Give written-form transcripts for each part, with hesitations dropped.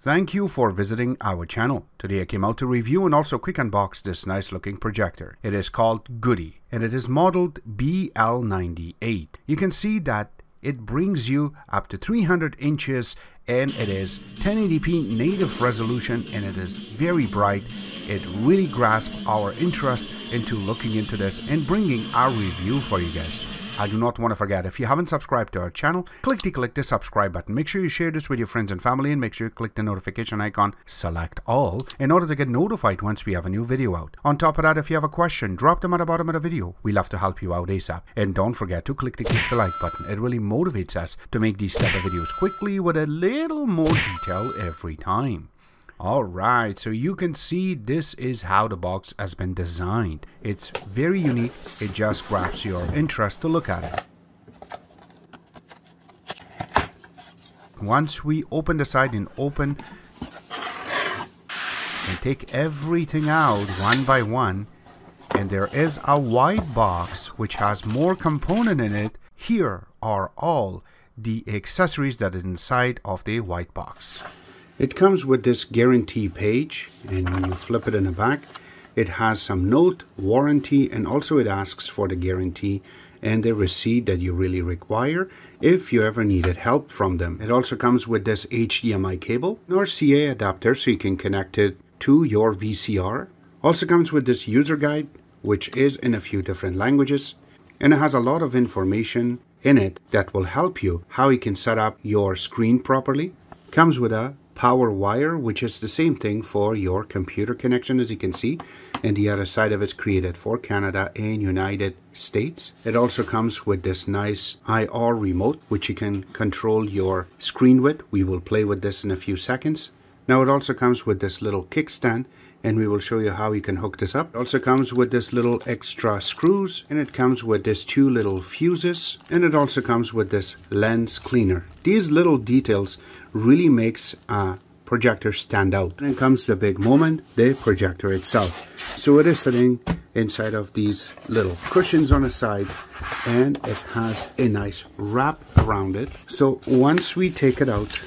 Thank you for visiting our channel. Today I came out to review and also quick unbox this nice looking projector. It is called GooDee and it is modeled BL98. You can see that it brings you up to 300 inches and it is 1080p native resolution and it is very bright. It really grasps our interest into looking into this and bringing our review for you guys. I do not want to forget, if you haven't subscribed to our channel, click the subscribe button. Make sure you share this with your friends and family and make sure you click the notification icon, select all, in order to get notified once we have a new video out. On top of that, if you have a question, drop them at the bottom of the video. We love to help you out ASAP. And don't forget to click the like button. It really motivates us to make these type of videos quickly with a little more detail every time. Alright, so you can see this is how the box has been designed. It's very unique. It just grabs your interest to look at it. Once we open the side and take everything out one by one, and there is a white box which has more component in it. Here are all the accessories that is inside of the white box. It comes with this guarantee page, and when you flip it in the back, it has some note, warranty, and also it asks for the guarantee and the receipt that you really require if you ever needed help from them. It also comes with this HDMI cable or CA adapter so you can connect it to your VCR. Also comes with this user guide, which is in a few different languages, and it has a lot of information in it that will help you how you can set up your screen properly. Comes with a power wire, which is the same thing for your computer connection, as you can see, and the other side of it's created for Canada and United States. It also comes with this nice IR remote which you can control your screen with. We will play with this in a few seconds. Now it also comes with this little kickstand and we will show you how you can hook this up. It also comes with this little extra screws, and it comes with this two little fuses, and it also comes with this lens cleaner. These little details really makes a projector stand out. And it comes the big moment, the projector itself. So it is sitting inside of these little cushions on the side, and it has a nice wrap around it. So once we take it out,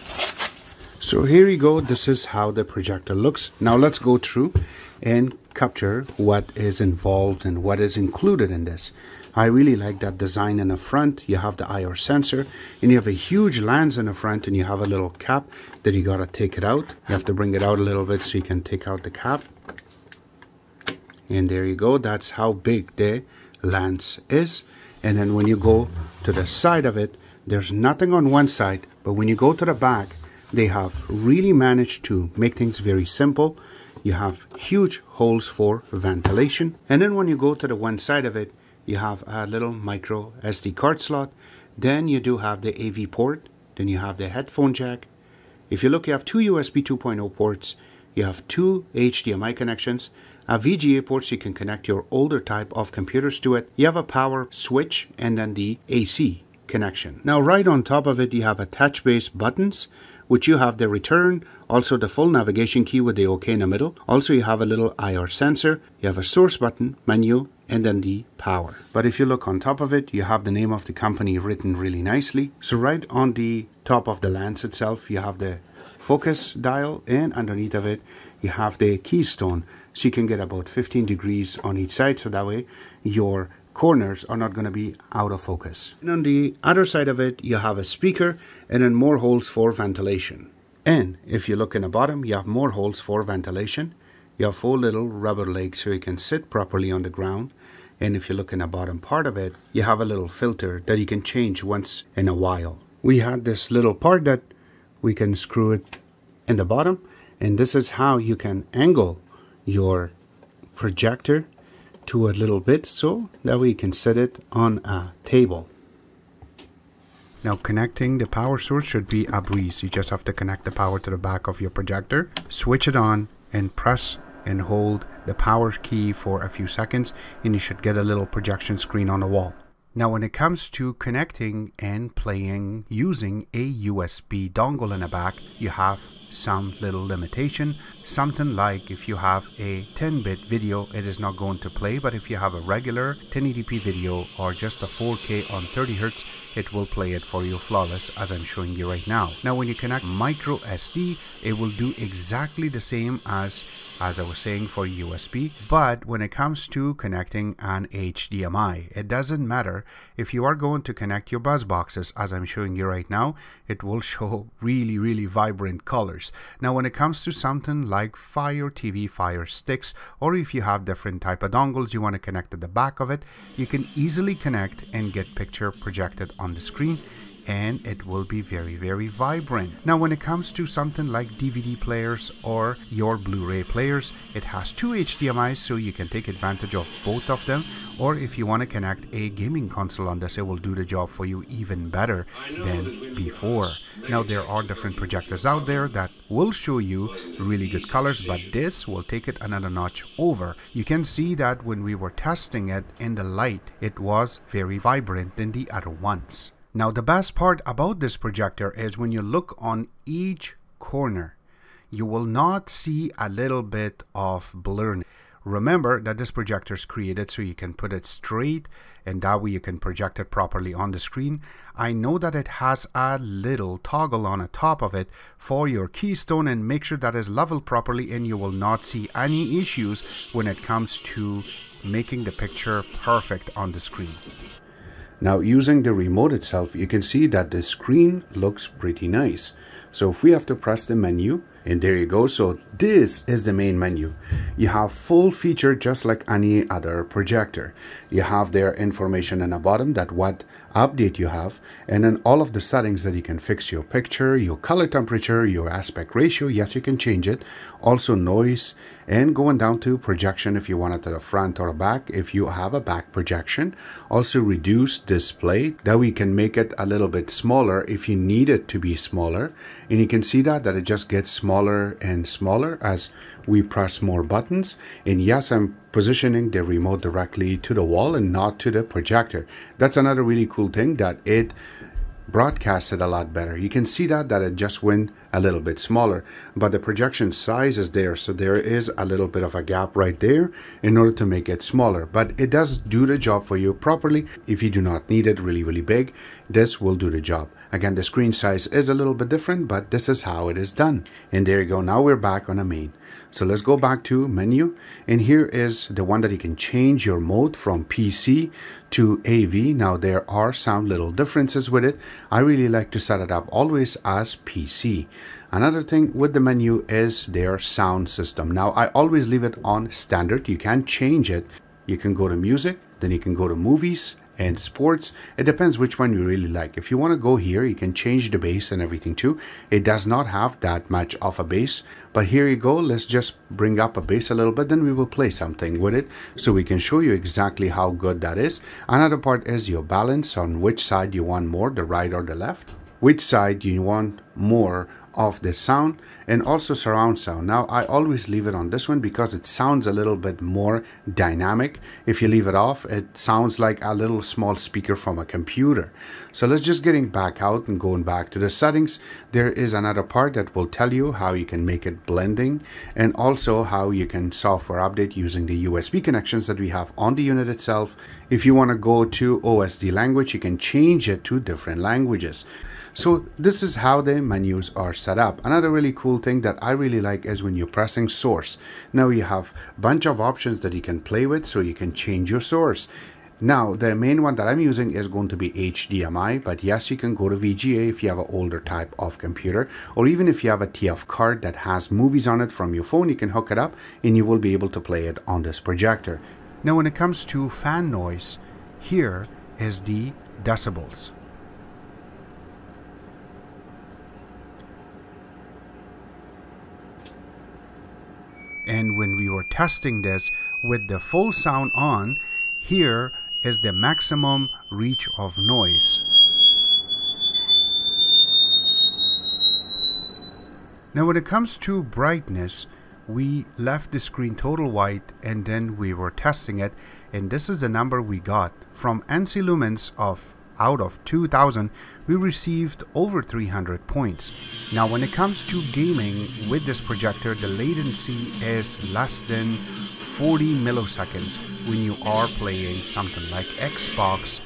so here you go, this is how the projector looks. Now let's go through and capture what is involved and what is included in this. I really like that design in the front. You have the IR sensor and you have a huge lens in the front, and you have a little cap that you gotta take it out. You have to bring it out a little bit so you can take out the cap. And there you go, that's how big the lens is. And then when you go to the side of it, there's nothing on one side, but when you go to the back, they have really managed to make things very simple. You have huge holes for ventilation. And then when you go to the one side of it, you have a little micro SD card slot. Then you do have the AV port. Then you have the headphone jack. If you look, you have two USB 2.0 ports. You have two HDMI connections. A VGA port so you can connect your older type of computers to it. You have a power switch and then the AC connection. Now right on top of it, you have a touch-based buttons, which you have the return, also the full navigation key with the OK in the middle. Also you have a little IR sensor, you have a source button, menu, and then the power. But if you look on top of it, you have the name of the company written really nicely. So right on the top of the lens itself, you have the focus dial, and underneath of it, you have the keystone. So you can get about 15 degrees on each side, so that way your corners are not going to be out of focus. And on the other side of it, you have a speaker and then more holes for ventilation. And if you look in the bottom, you have more holes for ventilation. You have 4 little rubber legs so you can sit properly on the ground. And if you look in the bottom part of it, you have a little filter that you can change once in a while. We had this little part that we can screw it in the bottom, and this is how you can angle your projector to a little bit so that we can set it on a table. Now connecting the power source should be a breeze. You just have to connect the power to the back of your projector, switch it on, and press and hold the power key for a few seconds, and you should get a little projection screen on the wall. Now when it comes to connecting and playing using a USB dongle in the back, you have some little limitation. Something like if you have a 10-bit video, it is not going to play, but if you have a regular 1080p video or just a 4K on 30 Hz, it will play it for you flawless, as I'm showing you right now. Now when you connect micro SD, it will do exactly the same as I was saying for USB, but when it comes to connecting an HDMI, it doesn't matter. If you are going to connect your buzz boxes, as I'm showing you right now, it will show really vibrant colors. Now when it comes to something like Fire TV, Fire Sticks, or if you have different type of dongles you want to connect at the back of it, you can easily connect and get picture projected on the screen, and it will be very vibrant. Now when it comes to something like DVD players or your Blu-ray players, it has two HDMIs, so you can take advantage of both of them. Or if you want to connect a gaming console on this, it will do the job for you even better than before. Now there are different projectors out there that will show you really good colors, but this will take it another notch over. You can see that when we were testing it in the light, it was very vibrant than the other ones. Now the best part about this projector is when you look on each corner, you will not see a little bit of blur. Remember that this projector is created so you can put it straight, and that way you can project it properly on the screen. I know that it has a little toggle on the top of it for your keystone, and make sure that is leveled properly, and you will not see any issues when it comes to making the picture perfect on the screen. Now using the remote itself, you can see that the screen looks pretty nice. So if we have to press the menu, and there you go. So this is the main menu. You have full feature just like any other projector. You have their information in the bottom that what update you have, and then all of the settings that you can fix your picture, your color temperature, your aspect ratio. Yes, you can change it. Also noise, and going down to projection if you want it to the front or the back if you have a back projection. Also reduce display, that we can make it a little bit smaller if you need it to be smaller, and you can see that it just gets smaller and smaller as we press more buttons. And yes, I'm positioning the remote directly to the wall and not to the projector. That's another really cool thing, that it broadcasts it a lot better. You can see that it just went a little bit smaller, but the projection size is there, so there is a little bit of a gap right there in order to make it smaller, but it does do the job for you properly. If you do not need it really big, this will do the job. Again, the screen size is a little bit different, but this is how it is done. And there you go. Now we're back on the main. So let's go back to menu, and here is the one that you can change your mode from PC to AV. Now there are some little differences with it. I really like to set it up always as PC. Another thing with the menu is their sound system. Now I always leave it on standard. You can change it. You can go to music, then you can go to movies and sports. It depends which one you really like. If you want to go here, you can change the bass and everything too. It does not have that much of a bass, but here you go. Let's just bring up a bass a little bit, then we will play something with it so we can show you exactly how good that is. Another part is your balance, on which side you want more, the right or the left, which side you want more of the sound, and also surround sound. Now I always leave it on this one because it sounds a little bit more dynamic. If you leave it off, it sounds like a little small speaker from a computer. So let's just getting back out and going back to the settings. There is another part that will tell you how you can make it blending, and also how you can software update using the USB connections that we have on the unit itself. If you want to go to OSD language, you can change it to different languages. So this is how the menus are set up. Another really cool thing that I really like is when you're pressing source. Now you have a bunch of options that you can play with, so you can change your source. Now the main one that I'm using is going to be HDMI, but yes, you can go to VGA if you have an older type of computer, or even if you have a TF card that has movies on it from your phone, you can hook it up and you will be able to play it on this projector. Now when it comes to fan noise, here is the decibels. And when we were testing this with the full sound on, here is the maximum reach of noise. Now when it comes to brightness, we left the screen total white and then we were testing it, and this is the number we got from NC lumens of out of 2000, we received over 300 points. Now when it comes to gaming with this projector, the latency is less than 40 milliseconds when you are playing something like Xbox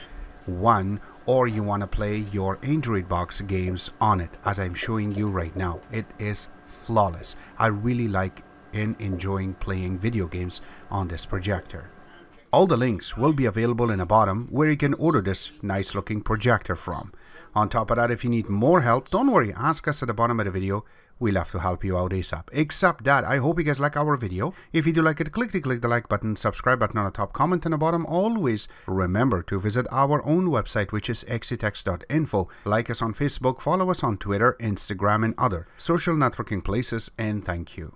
One, or you want to play your Android box games on it, as I'm showing you right now. It is flawless. I really like and enjoying playing video games on this projector. All the links will be available in the bottom where you can order this nice looking projector from. On top of that, if you need more help, don't worry, ask us at the bottom of the video. We'll have to help you out ASAP. Except that, I hope you guys like our video. If you do like it, click the like button, subscribe button on the top, comment on the bottom. Always remember to visit our own website, which is xctex.info. Like us on Facebook, follow us on Twitter, Instagram, and other social networking places, and thank you.